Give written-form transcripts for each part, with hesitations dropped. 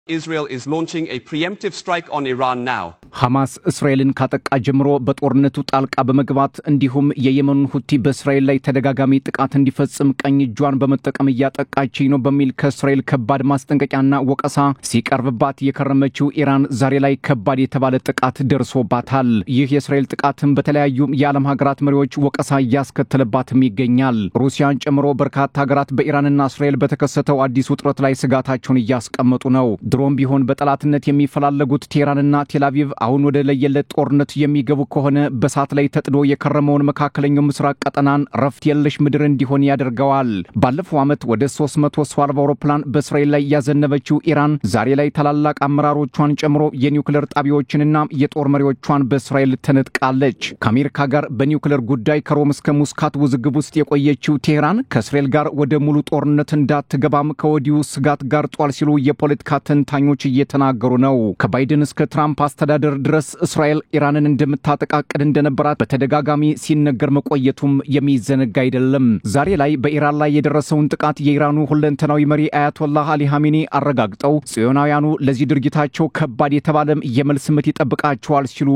Israel is launching a preemptive strike on Iran now. ሐማስ እስራኤልን ካጠቃ ጀምሮ በጦርነቱ ጣልቃ በመግባት እንዲሁም የየመን ሁቲ በእስራኤል ላይ ተደጋጋሚ ጥቃት እንዲፈጽም ቀኝ እጇን በመጠቀም ያጠቃች ነው በሚል ከእስራኤል ከባድ ማስጠንቀቂያና ወቀሳ ሲቀርብባት የከረመችው ኢራን ዛሬ ላይ ከባድ የተባለ ጥቃት ደርሶባታል። ይህ የእስራኤል ጥቃትም በተለያዩ የዓለም ሀገራት መሪዎች ወቀሳ ያስከተለባትም ይገኛል። ሩሲያን ጨምሮ በርካታ ሀገራት በኢራንና እስራኤል በተከሰተው አዲስ ውጥረት ላይ ስጋታቸውን ያስቀመጡ ነው። ድሮም ቢሆን በጠላትነት የሚፈላለጉት ቴህራንና ቴልአቪቭ አሁን ወደ ለየለት ጦርነት የሚገቡ ከሆነ በሳት ላይ ተጥዶ የከረመውን መካከለኛው ምስራቅ ቀጠናን ረፍት የለሽ ምድር እንዲሆን ያደርገዋል። ባለፈው ዓመት ወደ 300 ሰው አልባ አውሮፕላን በእስራኤል ላይ ያዘነበችው ኢራን ዛሬ ላይ ታላላቅ አመራሮቿን ጨምሮ የኒውክሌር ጣቢያዎችንና የጦር መሪዎቿን በእስራኤል ተነጥቃለች። ከአሜሪካ ጋር በኒውክሌር ጉዳይ ከሮም እስከ ሙስካት ውዝግብ ውስጥ የቆየችው ቴህራን ከእስራኤል ጋር ወደ ሙሉ ጦርነት እንዳትገባም ከወዲሁ ስጋት ጋርጧል ሲሉ የፖለቲካ ተንታኞች እየተናገሩ ነው። ከባይደን እስከ ትራምፕ አስተዳደር ድረስ እስራኤል ኢራንን እንደምታጠቃቅድ እንደነበራት በተደጋጋሚ ሲነገር መቆየቱም የሚዘነጋ አይደለም። ዛሬ ላይ በኢራን ላይ የደረሰውን ጥቃት የኢራኑ ሁለንተናዊ መሪ አያቶላህ አሊ ኻሜኒ አረጋግጠው ጽዮናውያኑ ለዚህ ድርጊታቸው ከባድ የተባለም የመልስ ምት ይጠብቃቸዋል ሲሉ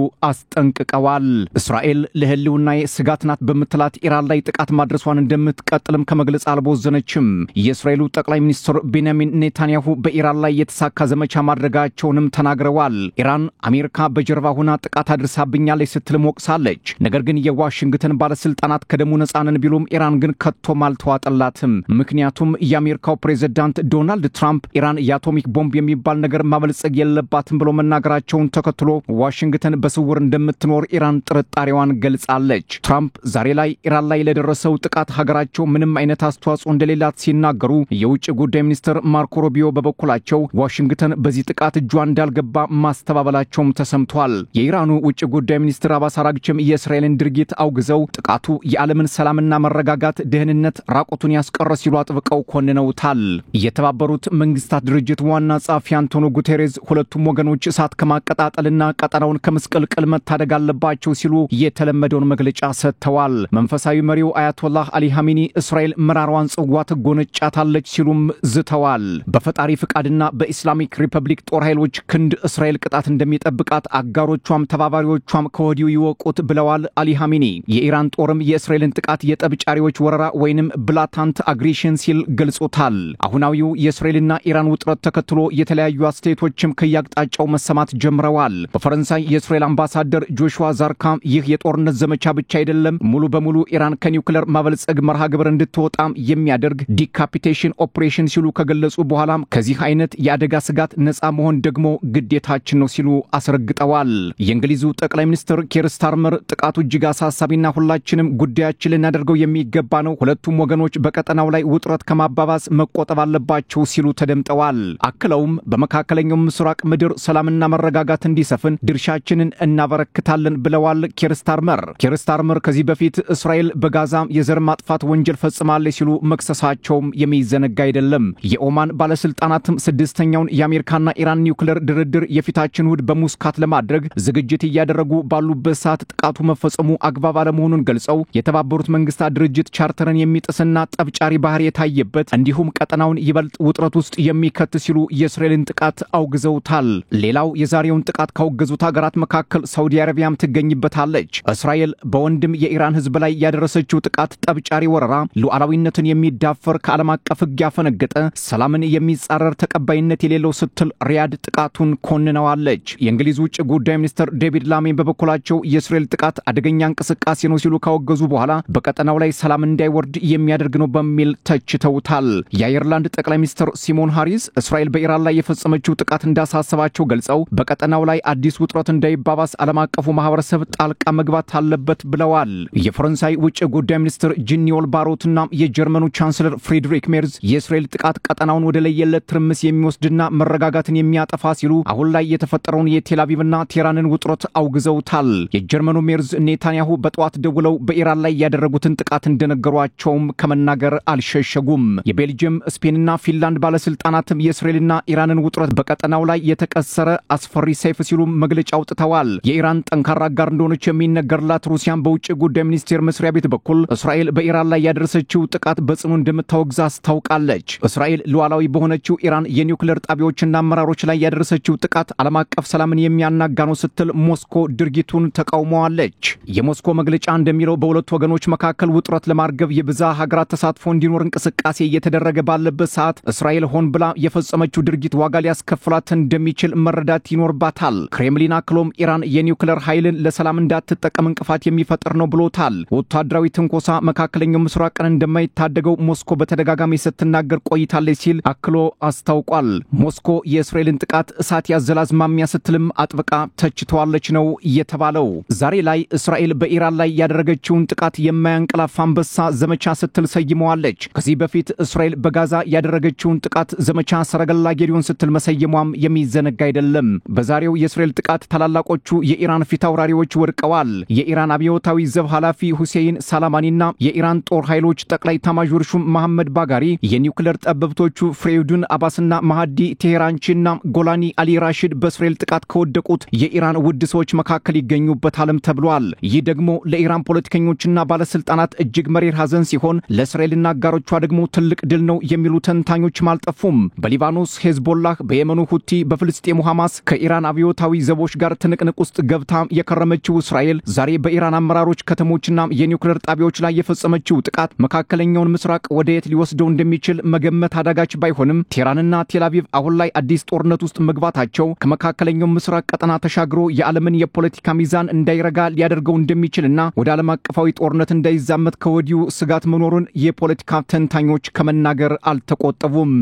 አስጠንቅቀዋል። እስራኤል ለህልውናዬ ስጋት ናት በምትላት ኢራን ላይ ጥቃት ማድረሷን እንደምትቀጥልም ከመግለጽ አልቦዘነችም። የእስራኤሉ ጠቅላይ ሚኒስትር ቤንያሚን ኔታንያሁ በኢራን ላይ የተሳካ ዘመቻ ማድረጋቸውንም ተናግረዋል። ኢራን አሜሪካ በጀርባ ሆና ጥቃት አድርሳብኛለች ስትል ሞቅሳለች። ነገር ግን የዋሽንግተን ባለስልጣናት ከደሙ ነፃነን ቢሉም ኢራን ግን ከቶም አልተዋጠላትም። ምክንያቱም የአሜሪካው ፕሬዝዳንት ዶናልድ ትራምፕ ኢራን የአቶሚክ ቦምብ የሚባል ነገር ማበልጸግ የለባትም ብሎ መናገራቸውን ተከትሎ ዋሽንግተን በስውር እንደምትኖር ኢራን ጥርጣሬዋን ገልጻለች። ትራምፕ ዛሬ ላይ ኢራን ላይ ለደረሰው ጥቃት ሀገራቸው ምንም አይነት አስተዋጽኦ እንደሌላት ሲናገሩ የውጭ ጉዳይ ሚኒስትር ማርኮ ሩቢዮ በበኩላቸው ዋሽንግተን በዚህ ጥቃት እጇ እንዳልገባ ማስተባበላቸውም ተሰምቷል። የኢራኑ ውጭ ጉዳይ ሚኒስትር አባስ አራግቺም የእስራኤልን ድርጊት አውግዘው ጥቃቱ የዓለምን ሰላምና መረጋጋት ደህንነት ራቆቱን ያስቀረ ሲሉ አጥብቀው ኮንነውታል። የተባበሩት መንግስታት ድርጅት ዋና ጸሐፊ አንቶኒዮ ጉቴሬዝ ሁለቱም ወገኖች እሳት ከማቀጣጠልና ቀጠናውን ከመስቀልቀል መታደግ አለባቸው ሲሉ የተለመደውን መግለጫ ሰጥተዋል። መንፈሳዊ መሪው አያቶላህ አሊ ኻሜኒ እስራኤል መራራዋን ጽዋ ትጎነጫታለች ሲሉም ዝተዋል። በፈጣሪ ፍቃድና በኢስላሚክ ሪፐብሊክ ጦር ኃይሎች ክንድ እስራኤል ቅጣት እንደሚጠብቃት አጋሮቿም ተባባሪዎቿም ከወዲሁ ይወቁት ብለዋል አሊ ኻሜኒ። የኢራን ጦርም የእስራኤልን ጥቃት የጠብጫሪዎች ወረራ ወይንም ብላታንት አግሬሽን ሲል ገልጾታል። አሁናዊው የእስራኤልና ኢራን ውጥረት ተከትሎ የተለያዩ አስተያየቶችም ከያቅጣጫው መሰማት ጀምረዋል። በፈረንሳይ የእስራኤል አምባሳደር ጆሹዋ ዛርካም ይህ የጦርነት ዘመቻ ብቻ አይደለም፣ ሙሉ በሙሉ ኢራን ከኒውክሌር ማበልጸግ መርሃ ግብር እንድትወጣም የሚያደርግ ዲካፒቴሽን ኦፕሬሽን ሲሉ ከገለጹ በኋላም ከዚህ አይነት የአደጋ ስጋት ነፃ መሆን ደግሞ ግዴታችን ነው ሲሉ አስረግጠዋል። የእንግሊዙ ጠቅላይ ሚኒስትር ኬር ስታርመር ጥቃቱ እጅግ አሳሳቢና ሁላችንም ጉዳያችን ልናደርገው የሚገባ ነው፣ ሁለቱም ወገኖች በቀጠናው ላይ ውጥረት ከማባባስ መቆጠብ አለባቸው ሲሉ ተደምጠዋል። አክለውም በመካከለኛው ምስራቅ ምድር ሰላምና መረጋጋት እንዲሰፍን ድርሻችንን እናበረክታለን ብለዋል ኬር ስታርመር። ኬር ስታርመር ከዚህ በፊት እስራኤል በጋዛ የዘር ማጥፋት ወንጀል ፈጽማለች ሲሉ መክሰሳቸውም የሚዘነጋ አይደለም። የኦማን ባለስልጣናትም ስድስተኛውን የአሜሪካና ኢራን ኒውክሌር ድርድር የፊታችን እሁድ በሙስካት ለማድረግ ዝግጅት እያደረጉ ባሉበት ሰዓት ጥቃቱ መፈጸሙ አግባብ አለመሆኑን ገልጸው የተባበሩት መንግስታት ድርጅት ቻርተርን የሚጥስና ጠብጫሪ ባህሪ የታየበት እንዲሁም ቀጠናውን ይበልጥ ውጥረት ውስጥ የሚከት ሲሉ የእስራኤልን ጥቃት አውግዘውታል። ሌላው የዛሬውን ጥቃት ካወገዙት ሀገራት መካከል ሳውዲ አረቢያም ትገኝበታለች። እስራኤል በወንድም የኢራን ህዝብ ላይ ያደረሰችው ጥቃት ጠብጫሪ ወረራ ሉዓላዊነትን የሚዳፈር ከዓለም አቀፍ ህግ ያፈነገጠ ሰላምን የሚጻረር ተቀባይነት የሌለው ስትል ሪያድ ጥቃቱን ኮንነዋለች። የእንግሊዝ ውጭ ጉዳይ ሚኒስትር ዴቪድ ላሜ በበኩላቸው የእስራኤል ጥቃት አደገኛ እንቅስቃሴ ነው ሲሉ ካወገዙ በኋላ በቀጠናው ላይ ሰላም እንዳይወርድ የሚያደርግ ነው በሚል ተችተውታል። የአየርላንድ ጠቅላይ ሚኒስትር ሲሞን ሃሪስ እስራኤል በኢራን ላይ የፈጸመችው ጥቃት እንዳሳሰባቸው ገልጸው በቀጠናው ላይ አዲስ ውጥረት እንዳይባባስ ዓለም አቀፉ ማህበረሰብ ጣልቃ መግባት አለበት ብለዋል። የፈረንሳይ ውጭ ጉዳይ ሚኒስትር ጂን ኖል ባሮትና የጀርመኑ ቻንስለር ፍሬድሪክ ሜርዝ የእስራኤል ጥቃት ቀጠናውን ወደ ለየለት ትርምስ የሚወስድና መረጋጋትን የሚያጠፋ ሲሉ አሁን ላይ የተፈጠረውን የቴልአቪቭና ቴህራንን ውጥረት አውግዘውታል። የጀርመኑ ሜርዝ ኔታንያሁ በጠዋት ደውለው በኢራን ላይ ያደረጉትን ጥቃት እንደነገሯቸውም ከመናገር አልሸሸጉም። የቤልጅየም ስፔንና ፊንላንድ ባለስልጣናትም የእስራኤልና ኢራንን ውጥረት በቀጠናው ላይ የተቀሰረ አስፈሪ ሰይፍ ሲሉ መግለጫ አውጥተዋል። የኢራን ጠንካራ አጋር እንደሆነች የሚነገርላት ሩሲያን በውጭ ጉዳይ ሚኒስቴር መስሪያ ቤት በኩል እስራኤል በኢራን ላይ ያደረሰችው ጥቃት በጽኑ እንደምታወግዝ አስታውቃለች። እስራኤል ሉዓላዊ በሆነችው ኢራን የኒውክሌር ጣቢያ ጣቢያዎችና አመራሮች ላይ ያደረሰችው ጥቃት ዓለም አቀፍ ሰላምን የሚያናጋ ነው ስትል ሞስኮ ድርጊቱን ተቃውማለች። የሞስኮ መግለጫ እንደሚለው በሁለቱ ወገኖች መካከል ውጥረት ለማርገብ የብዛ ሀገራት ተሳትፎ እንዲኖር እንቅስቃሴ እየተደረገ ባለበት ሰዓት እስራኤል ሆን ብላ የፈጸመችው ድርጊት ዋጋ ሊያስከፍላት እንደሚችል መረዳት ይኖርባታል። ክሬምሊን አክሎም ኢራን የኒውክሌር ኃይልን ለሰላም እንዳትጠቀም እንቅፋት የሚፈጥር ነው ብሎታል። ወታደራዊ ትንኮሳ መካከለኛው ምስራቅን እንደማይታደገው ሞስኮ በተደጋጋሚ ስትናገር ቆይታለች ሲል አክሎ አስታውቋል። ሞስኮ የእስራኤልን ጥቃት እሳት ያዘለ አዝማሚያ ስትልም አጥብቃ ተችቷለች ነው የተባለው። ዛሬ ላይ እስራኤል በኢራን ላይ ያደረገችውን ጥቃት የማያንቀላፋ አንበሳ ዘመቻ ስትል ሰይመዋለች። ከዚህ በፊት እስራኤል በጋዛ ያደረገችውን ጥቃት ዘመቻ ሰረገላ ጌዲዮን ስትል መሰየሟም የሚዘነጋ አይደለም። በዛሬው የእስራኤል ጥቃት ታላላቆቹ የኢራን ፊት አውራሪዎች ወድቀዋል። የኢራን አብዮታዊ ዘብ ኃላፊ ሁሴይን ሳላማኒና የኢራን ጦር ኃይሎች ጠቅላይ ኤታማዦር ሹም መሐመድ ባጋሪ፣ የኒውክሌር ጠበብቶቹ ፍሬውድን አባስና ማሃዲ ቴሄራንቺና ጎላኒ አሊ ራሺድ በእስራኤል ጥቃት ከወደቁት የኢራን ውድ ሰዎች መካከል ይገኙበታልም ተብሏል። ይህ ደግሞ ለኢራን ፖለቲከኞችና ባለስልጣናት እጅግ መሪር ሐዘን ሲሆን ለእስራኤልና አጋሮቿ ደግሞ ትልቅ ድል ነው የሚሉ ተንታኞችም አልጠፉም። በሊባኖስ ሄዝቦላህ፣ በየመኑ ሁቲ፣ በፍልስጤሙ ሐማስ ከኢራን አብዮታዊ ዘቦች ጋር ትንቅንቅ ውስጥ ገብታ የከረመችው እስራኤል ዛሬ በኢራን አመራሮች ከተሞችና የኒውክሌር ጣቢያዎች ላይ የፈጸመችው ጥቃት መካከለኛውን ምስራቅ ወደየት ሊወስደው እንደሚችል መገመት አዳጋች ባይሆንም ቴህራንና ቴልአቪቭ አሁን ላይ አዲስ ጦርነት ውስጥ መግባታቸው ከመካከለኛው ምስራቅ ቀጠና ተሻግሮ የዓለምን የፖለቲካ ሚዛን እንዳይረጋ ሊያደርገው እንደሚችልና ወደ ዓለም አቀፋዊ ጦርነት እንዳይዛመት ከወዲሁ ስጋት መኖሩን የፖለቲካ ተንታኞች ከመናገር አልተቆጠቡም።